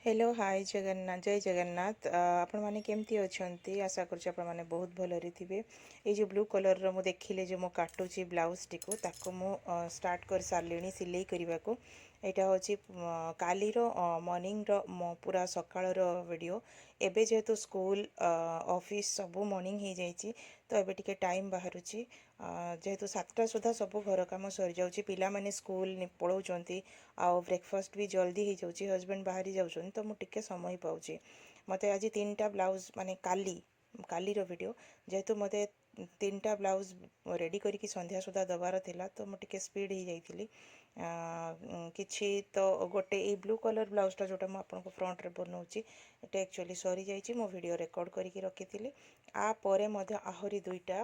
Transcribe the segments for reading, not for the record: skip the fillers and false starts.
Hello hi Jagannath जय जगन्नाथ आपण माने केमती अछंती आशा करछि आपण माने बहुत भलरे थिबे। ए जो ब्लू कलर रो मु देखिले जे मो काटुची ब्लाउज टिको ताको मु स्टार्ट कर सारलेनी सिलाई करबा को। एटा होची काली रो मॉर्निंग रो पूरा सकाळ रो वीडियो। एबे जेहेतु स्कूल ऑफिस सब मॉर्निंग ही जाईची तो एबे टिके टाइम बाहरुची जेहेतु 7टा सुधा सब घर काम सरी जाउची पिला माने स्कूल पळौचंती आ ब्रेकफास्ट भी जल्दी ही जाउची हस्बैंड बाहरी जाउछन तो मु टिके समय पाउची। मते आज 3टा ब्लाउज माने काली रो वीडियो जेहेतु मते 3टा ब्लाउज रेडी करिकी संध्या सुधा दबार थिला तो मु टिके स्पीड ही जाइथिली किछि तो गोटे ए ब्लू कलर ब्लाउजटा जोटा मु आपनको फ्रंट रे बनौची एटा एक्चुअली सरी जाइची मो वीडियो रेकॉर्ड करिकी रखिथिली। आ परे मध्य आहुरी 2टा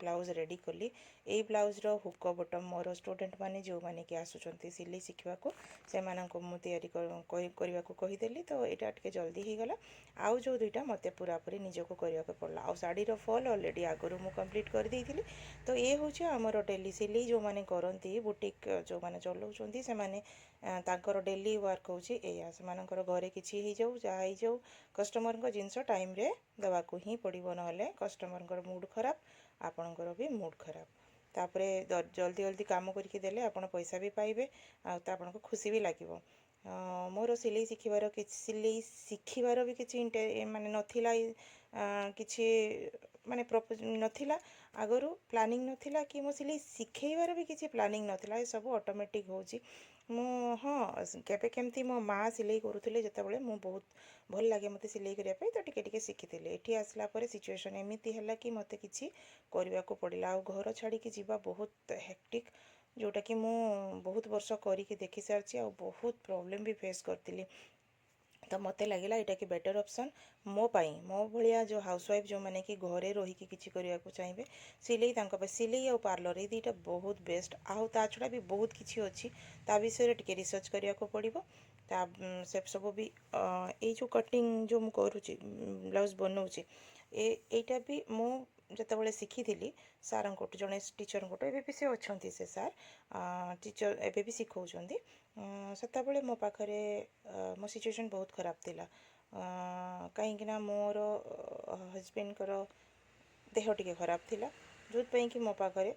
ब्लाउज रेडी कली। ए ब्लाउज रो हुक बटम मोर स्टूडेंट माने जो माने कि आसुचंती सिलाई सिखिबा को से माननको मु तयारी करबा को कहि देली तो एटा टिके जल्दी ही गला। आउ जो 2टा मते पूरा पूरी निजको करबा को पड़ला। आ साड़ी रो फॉल ऑलरेडी आगरो मु कंप्लीट कर देइथिली। तो ए होची हमर डेली सिलाई जो माने करंती बुटीक जो माने चलौचंती से माने तांकर डेली वर्क होची एया से मानकर घरे किछि ही जाऊ जा ही जाऊ कस्टमर को जिंस टाइम रे दवा को ही पड़िबो नहले कस्टमर को मूड खराब आपनकर भी मूड खराब। तापरे जल्दी जल्दी काम करके देले आपण पैसा भी पाइबे आ त आपनको खुशी भी लागिबो। मोर सिलाई शिखिबार भी किछि माने नथिला किछि माने नथिला आगरु प्लानिंग नथिला कि मो सिलाई शिखेबार भी किछि प्लानिंग नथिला ए सब ऑटोमेटिक होची। मु हाँ केबे केमती मो माँ सिलाई करूथिले जेतेबेले मु बहुत भल लागे मते सिलाई करिया पे तो टिके टिके शिखिथिले। एठी आसला परे सिचुएशन एमिति हला कि मते किछि करबा को पड़िला आ घर छाड़ी की जीवा बहुत हेक्टिक जोटा कि मु बहुत वर्ष करिके देखि सारछि आ बहुत प्रॉब्लम भी फेस करतिली। तो मते लगिला एटा कि बेटर ऑप्शन मो पाई मो भलिया जो हाउसवाइफ जो माने कि घरे रही कि किछि करिया को चाहिबे सिलाई तांको पे सिलाई और पार्लर ए दीटा बहुत बेस्ट। आउ ता छडा भी बहुत किछि अछि ता विषय रे टिके रिसर्च करिया को पड़िबो। ता से सब भी ए जो कटिंग जो मु करूची ब्लाउज बनौची एटा भी मु ଯେତେବେଳେ ଶିଖିଥିଲି ସାର୍ଙ୍କଠୁ ଜଣେ ଟିଚରଙ୍କଠୁ ଏବେ ବି ସେ ଅଛନ୍ତି ସେ ସାର୍ ଟିଚର ଏବେ ବି ଶିଖଉଛନ୍ତି। ସେତେବେଳେ ମୋ ପାଖରେ ମୋ ସିଚୁଏସନ୍ ବହୁତ ଖରାପ ଥିଲା କାହିଁକିନା ମୋର ହଜବେଣ୍ଡଙ୍କର ଦେହ ଟିକେ ଖରାପ ଥିଲା ଯେଉଁଥିପାଇଁ କି ମୋ ପାଖରେ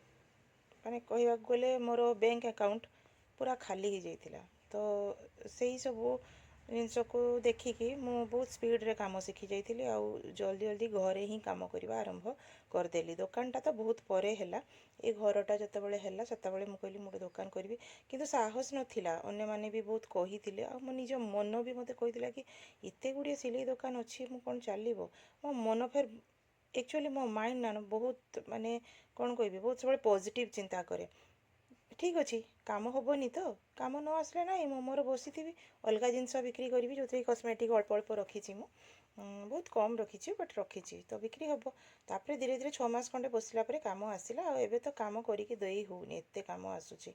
ମାନେ କହିବାକୁ ଗଲେ ମୋର ବ୍ୟାଙ୍କ ଆକାଉଣ୍ଟ ପୁରା ଖାଲି ହେଇଯାଇଥିଲା। ତ ସେଇ ସବୁ ଜିନିଷକୁ ଦେଖିକି ମୁଁ ବହୁତ ସ୍ପିଡ଼ରେ କାମ ଶିଖି ଯାଇଥିଲି ଆଉ ଜଲ୍ଦି ଜଲ୍ଦି ଘରେ ହିଁ କାମ କରିବା ଆରମ୍ଭ କରିଦେଲି। ଦୋକାନଟା ତ ବହୁତ ପରେ ହେଲା ଏ ଘରଟା ଯେତେବେଳେ ହେଲା ସେତେବେଳେ ମୁଁ କହିଲି ମୁଁ ଗୋଟେ ଦୋକାନ କରିବି କିନ୍ତୁ ସାହସ ନଥିଲା। ଅନ୍ୟମାନେ ବି ବହୁତ କହିଥିଲେ ଆଉ ମୋ ନିଜ ମନ ବି ମୋତେ କହିଥିଲା କି ଏତେ ଗୁଡ଼ିଏ ସିଲେଇ ଦୋକାନ ଅଛି ମୁଁ କ'ଣ ଚାଲିବ। ମୋ ମନ ଫେର एक्चुअली मो माइंड ना बहुत माने कौन कहबी बहुत सब पॉजिटिव चिंता करे ठीक अच्छे काम हेनी तो काम न आसले ना मोर बसी थी अलग जिनस बिक्री करी जो कस्मेटिक अल्प अल्प रखी बहुत कम रखी बट रखी तो बिक्री हम तापर धीरे धीरे 6 मास खंडे बसला काम आसला एबे तो काम करके दे होनी एत काम आसूची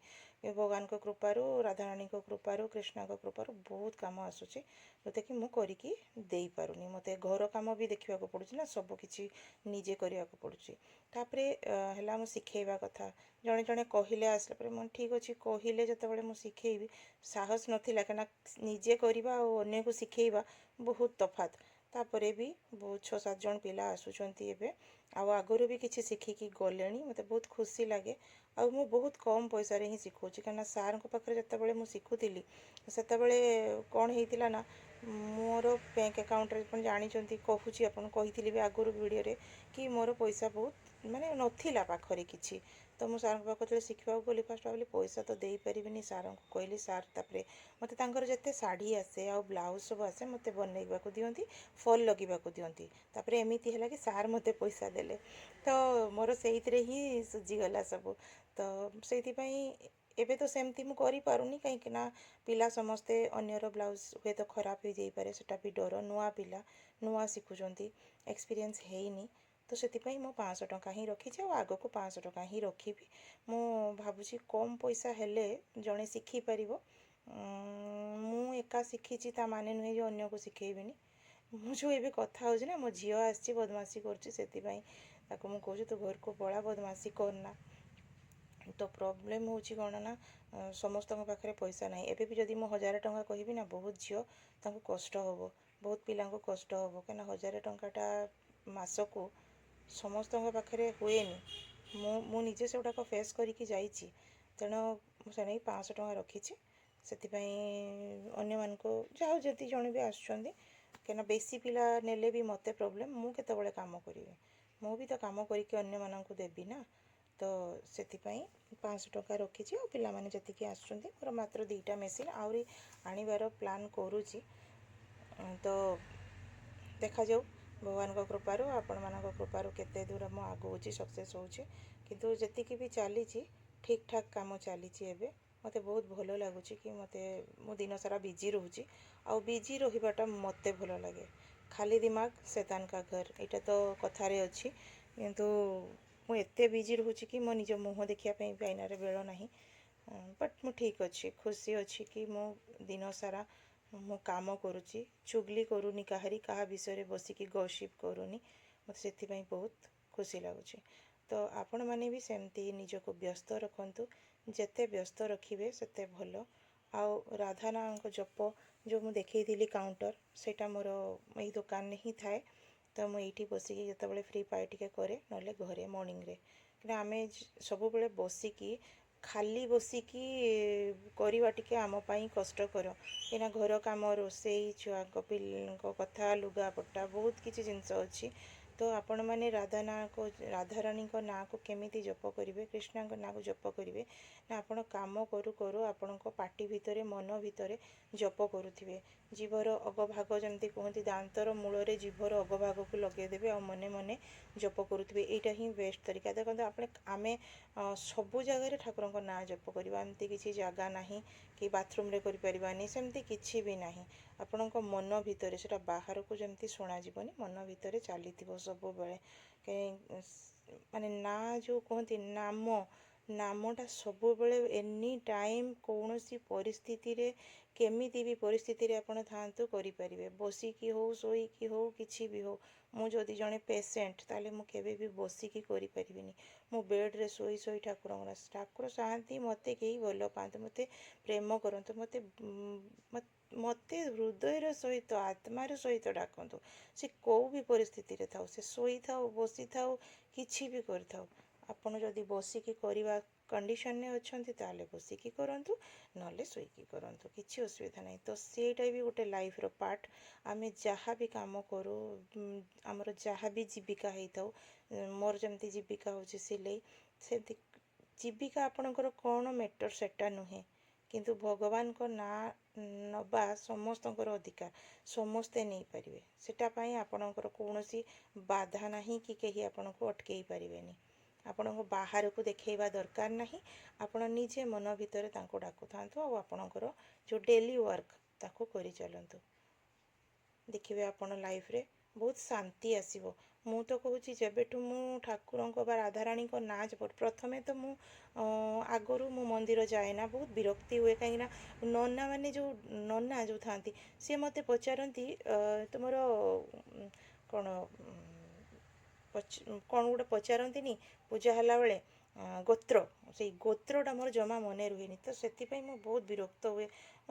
भगवान को कृपारू राधाराणी को कृपारू कृष्णा को कृपारू बहुत काम आसूची जोटा कि मुझे करके पारुनी मत घर कम भी देखा पड़ू ना सबकि निजे करने को पड़ू। तापर है मुझे शिखेबा कथा जड़े जड़े कहले आसला मैं ठीक अच्छे कहले जो मुझे शिखेबी साहस नाला कहीं निजे करवा और अन्य को शिखेबा बहुत तफात। तापर भी बहुत 6-7 जन पिला आसुचंती एबे आगरू भी किसी शिखिकी गले मत बहुत खुशी लगे आ मु बहुत कम पैसा रे ही शिखुची कहीं सार पाखे जिते मुझे शिखुली से कौन होता ना मोर बैंक अकाउंट रे जानी कहूँ आपन कही भी आगुरी वीडियो रे कि मोर पैसा बहुत माने नथिला पाखरे किछि तो मु सार पाखे शिखा गली फास्ट भावी पैसा तो दे पारिनी सार को कहली सार तापर मत जिते शाढ़ी आसे आ ब्लाउज सब आसे मत बनइबा को दियंती फॉल लगेगा को दियंती तापर एमती है कि सार मते पैसा देले तो मोर से ही सुझीगला सब तो से एबे तो सेमती मु करि पारुनी कहीं ना पिला समस्ते अन्यर ब्लाउज हुए तो खराब हो जाई पारे सेटा भी डर नुआ पिला नुआ शिखुचंती एक्सपीरियंस हेनी तो से मो 500 टंका ही रखी और आग को 500 टंका ही रखी मु भावुँ कम पैसा हेले जड़े शिखिपर मु एका शिखी माने नुहे जो अन्य को शिखेबिनी मु जो ये कथा हो ना मो झील आसी बदमाशी कर कहूँ तू घर को पला बदमाशी करना तो प्रोब्लेम होची कौन ना समस्त पाखे पैसा ना एबे भी जदि मु 1000 टंका कहबी ना बहुत झील तांको कष्ट हबो बहुत पिला कष्ट हबो कहीं 1000 टंकाटा मासकू समस्त पाखे हुएनि मु निजे से गुड़ाक फेस करके जाइए तेणु से 500 टंका रखी से अन्य मानक जाओ जति जन भी आसुँच कहीं बेसी पिला नेले भी मत प्रोब्लेम मु केतबले काम करी मु भी तो काम करके अन्य मानक देवी ना तो से 500 टंका रखी और पिला माने जतिके आसुँच मोर मात्र 2टा मेसीन आहरी आनिबार प्लान करुँची तो देखा जाऊ भगवान कृपारू आपण मान कृपारू केते दूर मु आगुची सक्सेस होची किंतु जतिकी भी चली ठीक ठाक काम चली एबे मते बहुत भल लगुच कि मते मु दिन सारा बिजी रोची आउ बिजी रहिबाटा मते भल लगे खाली दिमाग शैतान का घर यहाँ तो कथारे अच्छी किंतु मु एते बिजी रोची कि मो निज मुँह देखिया पे आईनारे बेल नाही बट मु ठीक अच्छी खुशी अच्छी कि मु दिन सारा मु काम करुच्ची चुगली करूनी काहरी कहा विषय बसिकी गॉसिप करूनी मत से बहुत खुशी लगुच तो आपण मैंने भी सेमती निजको व्यस्त रखंतु जेते व्यस्त रखिए सेते भल आउ राधा नाम जप जो मुझे देखी काउंटर सेटा मोर यही दुकान में ही थाए तो मुझे बसिकी जिते फ्री पाए टे कै ना घरे मॉर्निंग रे कि आम सब बसिकी खाली बसिकी करवा टिके आम पाई कष्टकर कहीं घर काम रोसई छुआ कथा लुगापटा बहुत किसी जिनस अच्छी तो आपण मैंने राधा ना को राधा रानी को ना को केमिति जप करेंगे कृष्णा को ना को जप करेंगे ना आपण काम करू करू आपण पाटी भितर मन भितर जप करुवे जीवर अगभाग जमती कहते दांतर मूल जीवर अगभाग को लगेदेवे आ मने मने जप करुवे यहाँ ही बेस्ट तरीका देखते आप आम सबू जगार ठाकुर को ना जप करवा एमती किसी जगह ना कि बाथरूम रे करें सेमती किसी भी ना आपण मन भितर से बाहर को जमती शुणा जीवनी मन भितर चली सब बेले माने ना जो कहती नाम नामटा सब बेले एनी टाइम कौन सी परिस्थिति रे केमिति भी परिस्थिति रे आपण थांतु करि परिबे बसिकी हो शोईकी हो किछि भी हो मु जदि जणे पेशेंट ताले मु केबे भी बसिकी करि परिबिनी मु बेड रे शोई शोई ठाकुर शांति मते केही भल पांतु मते प्रेम करंतु मते मते हृदय सहित आत्मार सहित डाकतु से कौ भी परिस्थिति रे थाउ से शोई थाउ बसी थाउ किछि भी कर थाउ आपण जदि बसिकी करवा कंडीशन ने अच्छे ताले बसिकी करंतु नले शोईकी करंतु किछि असुविधा नहीं तो सेटा भी गोटे लाइफ रो पार्ट आमे जहाँ भी काम करू आमर जहाँ भी जीविका होता मोर जमती जीविका हूँ सिलाई से जीविका आपणकर कौन मैटर सेटा नुहे किंतु भगवान को ना नबा समस्तकर अधिकार समस्ते नहीं पारिबे सेटा पई आपणकर कौनसी बाधा नहीं कि कहीं आपण को अटकई पारिबेनी आपण को बाहर को देखा दरकार नहीं आपण निजे मन भितर तांको डाकु थांतु आ आपणकर जो डेली वर्क ताको करि चलंतु देखिए आपण लाइफ रे बहुत शांति आसीबो मु तो कहूँ जेबेठू मु ठाकुर राधाराणी को ना जप प्रथमे तो मु आगरू मु मंदिर जाए ना बहुत विरक्ति हुए कहीं नन्ना माने जो नन्ना जो थांती सी मते पचारती तुमर कौन कौन गोटे पचारती पूजा हला बेले गोत्र से गोत्रटा मोर जमा मन रुहे तो से बहुत विरक्त हुए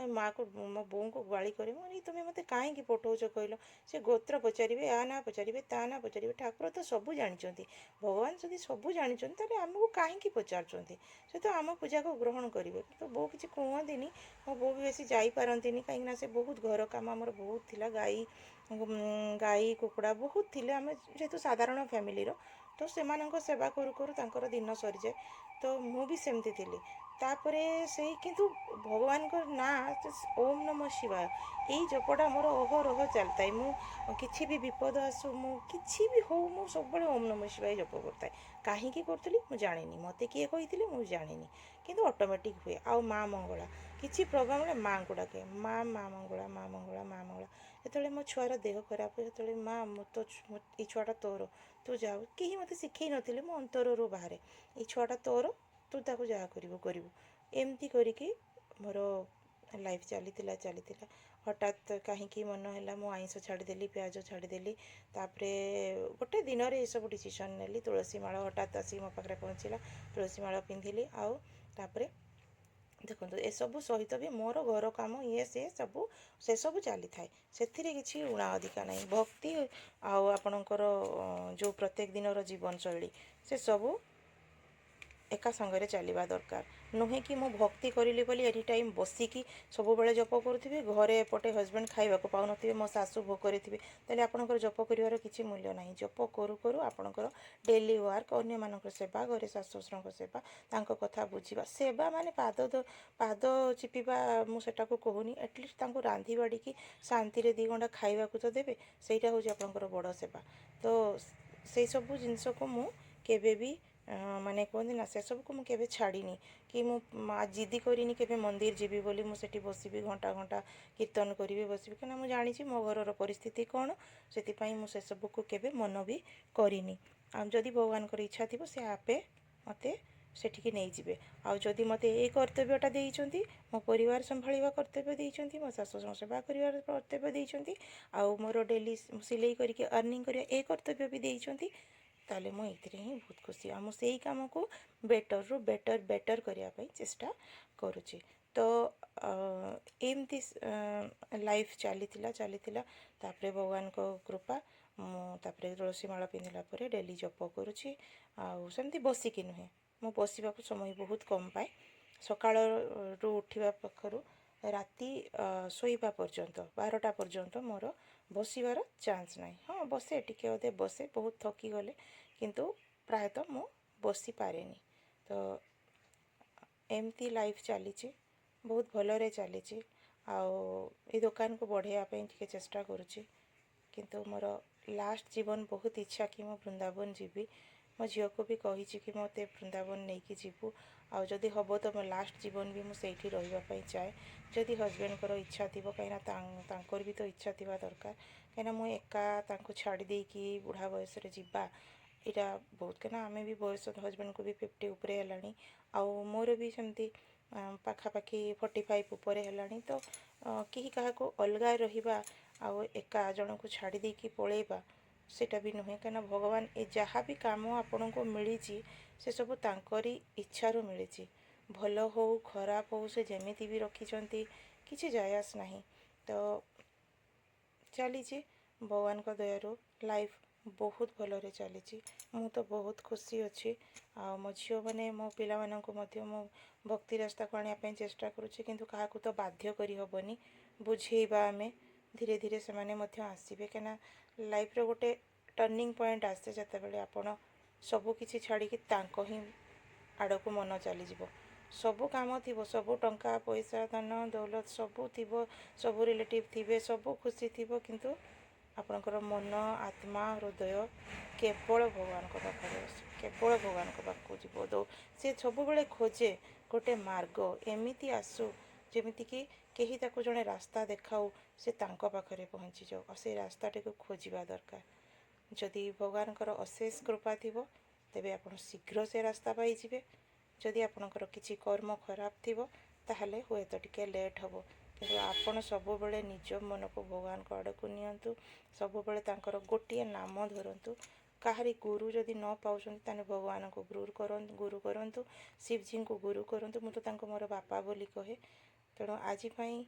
माँ को मो बो को गाड़ी करे नहीं तुम्हें मत कहीं पठाऊच कहल से गोत्र पचारे आ ना पचारे ता ना पचारे ठाकुर तो सबू जानते भगवान जब सबू जानते आमको कहीं पचारुंट से तो आम पूजा को ग्रहण करेंगे तो बो किसी कहती मो बो भी बेसी जापारती कहीं से बहुत घर कम आमर बहुत थिला गाई गाई कुकुड़ा बहुत थिले आम जेहेतु साधारण फैमिली तो से सेवा करू करू तांकर दिन सरी जाए तो मु भी सेमती थी तापरे से किंतु भगवान को ना ओम नमः शिवाय यही जपटा मोर अहरह चलता है मु किछि भी विपद आसु मु किछि भी हो मु सब ओम नमः शिवाय जप करता है कहीं करी मु जानी मते किए कही मु जानी किंतु ऑटोमेटिक हुए आउ माँ मंगला किछि प्रोग्राम माँ को डाके माँ माँ मंगला माँ मंगला माँ मंगला जो मो छुआर देह खराब हुए जो माँ तो ये छुआटा तोर तू जाऊ कहीं मत शिखई नी मो अंतर बाहर ये छुआटा तोर तू ताको जहाँ करू एमती करके मोर ଲାଇଫ୍ ଚାଲିଥିଲା ହଠାତ୍ କାହିଁକି ମନ ହେଲା ମୁଁ ଆଇଁଷ ଛାଡ଼ିଦେଲି, ପିଆଜ ଛାଡ଼ିଦେଲି। ତାପରେ ଗୋଟେ ଦିନରେ ଏସବୁ ଡିସିସନ୍ ନେଲି। ତୁଳସୀ ମାଳ ହଠାତ୍ ଆସିକି ମୋ ପାଖରେ ପହଞ୍ଚିଲା, ତୁଳସୀ ମାଳ ପିନ୍ଧିଲି। ଆଉ ତାପରେ ଦେଖନ୍ତୁ ଏସବୁ ସହିତ ବି ମୋର ଘର କାମ ଇଏ ସିଏ ସବୁ ସେସବୁ ଚାଲିଥାଏ। ସେଥିରେ କିଛି ଉଣା ଅଧିକା ନାହିଁ। ଭକ୍ତି ଆଉ ଆପଣଙ୍କର ଯେଉଁ ପ୍ରତ୍ୟେକ ଦିନର ଜୀବନଶୈଳୀ ସେସବୁ ଏକା ସାଙ୍ଗରେ ଚାଲିବା ଦରକାର। ନୁହେଁ କି ମୁଁ ଭକ୍ତି କରିଲି ବୋଲି ଏନି ଟାଇମ୍ ବସିକି ସବୁବେଳେ ଜପ କରୁଥିବି, ଘରେ ଏପଟେ ହଜବେଣ୍ଡ ଖାଇବାକୁ ପାଉନଥିବେ, ମୋ ଶାଶୁ ଭୋକରେ ଥିବେ, ତାହେଲେ ଆପଣଙ୍କର ଜପ କରିବାର କିଛି ମୂଲ୍ୟ ନାହିଁ। ଜପ କରୁ କରୁ ଆପଣଙ୍କର ଡେଲି ୱାର୍କ, ଅନ୍ୟମାନଙ୍କର ସେବା, ଘରେ ଶାଶୁ ଶ୍ୱଶୁରଙ୍କ ସେବା, ତାଙ୍କ କଥା ବୁଝିବା। ସେବା ମାନେ ପାଦ ଚିପିବା ମୁଁ ସେଟାକୁ କହୁନି। ଆଟଲିଷ୍ଟ ତାଙ୍କୁ ରାନ୍ଧି ବାଢ଼ିକି ଶାନ୍ତିରେ 2 ଘଣ୍ଟା ଖାଇବାକୁ ତ ଦେବେ, ସେଇଟା ହେଉଛି ଆପଣଙ୍କର ବଡ଼ ସେବା। ତ ସେଇସବୁ ଜିନିଷକୁ ମୁଁ କେବେ ବି ମାନେ କୁହନ୍ତି ନା, ସେସବୁକୁ ମୁଁ କେବେ ଛାଡ଼ିନି କି ମୁଁ ଜିଦି କରିନି କେବେ ମନ୍ଦିର ଯିବି ବୋଲି ମୁଁ ସେଠି ବସିବି ଘଣ୍ଟା ଘଣ୍ଟା କୀର୍ତ୍ତନ କରିବି ବସିବି, କାହିଁକିନା ମୁଁ ଜାଣିଛି ମୋ ଘରର ପରିସ୍ଥିତି କ'ଣ। ସେଥିପାଇଁ ମୁଁ ସେସବୁକୁ କେବେ ମନ ବି କରିନି। ଆଉ ଯଦି ଭଗବାନଙ୍କର ଇଚ୍ଛା ଥିବ ସେ ଆପେ ମୋତେ ସେଠିକି ନେଇଯିବେ। ଆଉ ଯଦି ମୋତେ ଏଇ କର୍ତ୍ତବ୍ୟଟା ଦେଇଛନ୍ତି, ମୋ ପରିବାର ସମ୍ଭାଳିବା କର୍ତ୍ତବ୍ୟ ଦେଇଛନ୍ତି, ମୋ ଶାଶୁଙ୍କ ସେବା କରିବାର କର୍ତ୍ତବ୍ୟ ଦେଇଛନ୍ତି, ଆଉ ମୋର ଡେଲି ସିଲେଇ କରିକି ଅର୍ଣ୍ଣିଂ କରିବା ଏଇ କର୍ତ୍ତବ୍ୟ ବି ଦେଇଛନ୍ତି, ତାହେଲେ ମୁଁ ଏଇଥିରେ ହିଁ ବହୁତ ଖୁସି। ଆଉ ମୁଁ ସେଇ କାମକୁ ବେଟର୍ରୁ ବେଟର୍ କରିବା ପାଇଁ ଚେଷ୍ଟା କରୁଛି। ତ ଏମିତି ଲାଇଫ୍ ଚାଲିଥିଲା। ତାପରେ ଭଗବାନଙ୍କ କୃପା, ମୁଁ ତାପରେ ତୁଳସୀ ମାଳ ପିନ୍ଧିଲା ପରେ ଡେଲି ଜପ କରୁଛି। ଆଉ ସେମିତି ବସିକି ନୁହେଁ, ମୁଁ ବସିବାକୁ ସମୟ ବହୁତ କମ୍ ପାଏ। ସକାଳରୁ ଉଠିବା ପାଖରୁ ରାତି ଶୋଇବା ପର୍ଯ୍ୟନ୍ତ 12ଟା ପର୍ଯ୍ୟନ୍ତ ମୋର ବସିବାର ଚାନ୍ସ ନାହିଁ। ହଁ ବସେ, ଟିକେ ଅଧେ ବସେ ବହୁତ ଥକିଗଲେ, କିନ୍ତୁ ପ୍ରାୟତଃ ମୁଁ ବସିପାରେନି। ତ ଏମିତି ଲାଇଫ୍ ଚାଲିଛି, ବହୁତ ଭଲରେ ଚାଲିଛି। ଆଉ ଏଇ ଦୋକାନକୁ ବଢ଼େଇବା ପାଇଁ ଟିକେ ଚେଷ୍ଟା କରୁଛି। କିନ୍ତୁ ମୋର ଲାଷ୍ଟ ଜୀବନ ବହୁତ ଇଚ୍ଛା କି ମୁଁ ବୃନ୍ଦାବନ ଯିବି। ମୋ ଝିଅକୁ ବି କହିଛି କି ମୋତେ ବୃନ୍ଦାବନ ନେଇକି ଯିବୁ। ଆଉ ଯଦି ହେବ ତ ମୋ ଲାଷ୍ଟ ଜୀବନ ବି ମୁଁ ସେଇଠି ରହିବା ପାଇଁ ଚାହେଁ, ଯଦି ହଜବେଣ୍ଡଙ୍କର ଇଚ୍ଛା ଥିବ। କାହିଁକିନା ତାଙ୍କର ବି ତ ଇଚ୍ଛା ଥିବା ଦରକାର। କାହିଁକିନା ମୁଁ ଏକା ତାଙ୍କୁ ଛାଡ଼ି ଦେଇକି ବୁଢ଼ା ବୟସରେ ଯିବା, ଏଇଟା ବହୁତ, କାହିଁକିନା ଆମେ ବି ବୟସ ହଜବେଣ୍ଡକୁ ବି 50 ଉପରେ ହେଲାଣି, ଆଉ ମୋର ବି ସେମିତି ପାଖାପାଖି 45 ଉପରେ ହେଲାଣି। ତ କେହି କାହାକୁ ଅଲଗା ରହିବା ଆଉ ଏକା ଜଣଙ୍କୁ ଛାଡ଼ି ଦେଇକି ପଳେଇବା ସେଇଟା ବି ନୁହେଁ। କାହିଁକିନା ଭଗବାନ ଏ ଯାହା ବି କାମ ଆପଣଙ୍କୁ ମିଳିଛି ସେସବୁ ତାଙ୍କରି ଇଚ୍ଛାରୁ ମିଳିଛି। ଭଲ ହେଉ ଖରାପ ହେଉ ସେ ଯେମିତି ବି ରଖିଛନ୍ତି କିଛି ଯାଏ ଆସ ନାହିଁ। ତ ଚାଲିଛି ଭଗବାନଙ୍କ ଦୟାରୁ ଲାଇଫ୍ ବହୁତ ଭଲରେ ଚାଲିଛି। ମୁଁ ତ ବହୁତ ଖୁସି ଅଛି। ଆଉ ମୋ ଝିଅମାନେ, ମୋ ପିଲାମାନଙ୍କୁ ମଧ୍ୟ ମୁଁ ଭକ୍ତି ରାସ୍ତାକୁ ଆଣିବା ପାଇଁ ଚେଷ୍ଟା କରୁଛି। କିନ୍ତୁ କାହାକୁ ତ ବାଧ୍ୟ କରିହେବନି, ବୁଝେଇବା ଆମେ, ଧୀରେ ଧୀରେ ସେମାନେ ମଧ୍ୟ ଆସିବେ। କାହିଁକିନା ଲାଇଫ୍ର ଗୋଟେ ଟର୍ଣ୍ଣିଂ ପଏଣ୍ଟ ଆସେ ଯେତେବେଳେ ଆପଣ ସବୁ କିଛି ଛାଡ଼ିକି ତାଙ୍କ ହିଁ ଆଡ଼କୁ ମନ ଚାଲିଯିବ। ସବୁ କାମ ଥିବ, ସବୁ ଟଙ୍କା ପଇସା ଧନ ଦୌଲତ ସବୁ ଥିବ, ସବୁ ରିଲେଟିଭ୍ ଥିବେ, ସବୁ ଖୁସି ଥିବ, କିନ୍ତୁ ଆପଣଙ୍କର ମନ, ଆତ୍ମା, ହୃଦୟ କେବଳ ଭଗବାନଙ୍କ ପାଖରେ ଅଛି, କେବଳ ଭଗବାନଙ୍କ ପାଖକୁ ଯିବ। ସେ ସବୁବେଳେ ଖୋଜେ ଗୋଟେ ମାର୍ଗ ଏମିତି ଆସୁ ଯେମିତିକି କେହି ତାକୁ ଜଣେ ରାସ୍ତା ଦେଖାଉ, ସେ ତାଙ୍କ ପାଖରେ ପହଞ୍ଚିଯାଉ। ଆଉ ସେଇ ରାସ୍ତାଟିକୁ ଖୋଜିବା ଦରକାର। ଯଦି ଭଗବାନଙ୍କର ଅଶେଷ କୃପା ଥିବ ତେବେ ଆପଣ ଶୀଘ୍ର ସେ ରାସ୍ତା ପାଇଯିବେ। ଯଦି ଆପଣଙ୍କର କିଛି କର୍ମ ଖରାପ ଥିବ ତାହେଲେ ହୁଏତ ଟିକେ ଲେଟ୍ ହେବ। କିନ୍ତୁ ଆପଣ ସବୁବେଳେ ନିଜ ମନକୁ ଭଗବାନଙ୍କ ଆଡ଼କୁ ନିଅନ୍ତୁ, ସବୁବେଳେ ତାଙ୍କର ଗୋଟିଏ ନାମ ଧରନ୍ତୁ। କାହାରି ଗୁରୁ ଯଦି ନ ପାଉଛନ୍ତି ତାହେଲେ ଭଗବାନଙ୍କୁ ଗୁରୁ କରନ୍ତୁ, ଶିବଜୀଙ୍କୁ ଗୁରୁ କରନ୍ତୁ। ମୁଁ ତ ତାଙ୍କୁ ମୋର ବାପା ବୋଲି କହେ। ତେଣୁ ଆଜି ପାଇଁ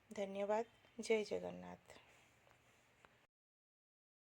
ଧନ୍ୟବାଦ। ଜୟ ଜଗନ୍ନାଥ।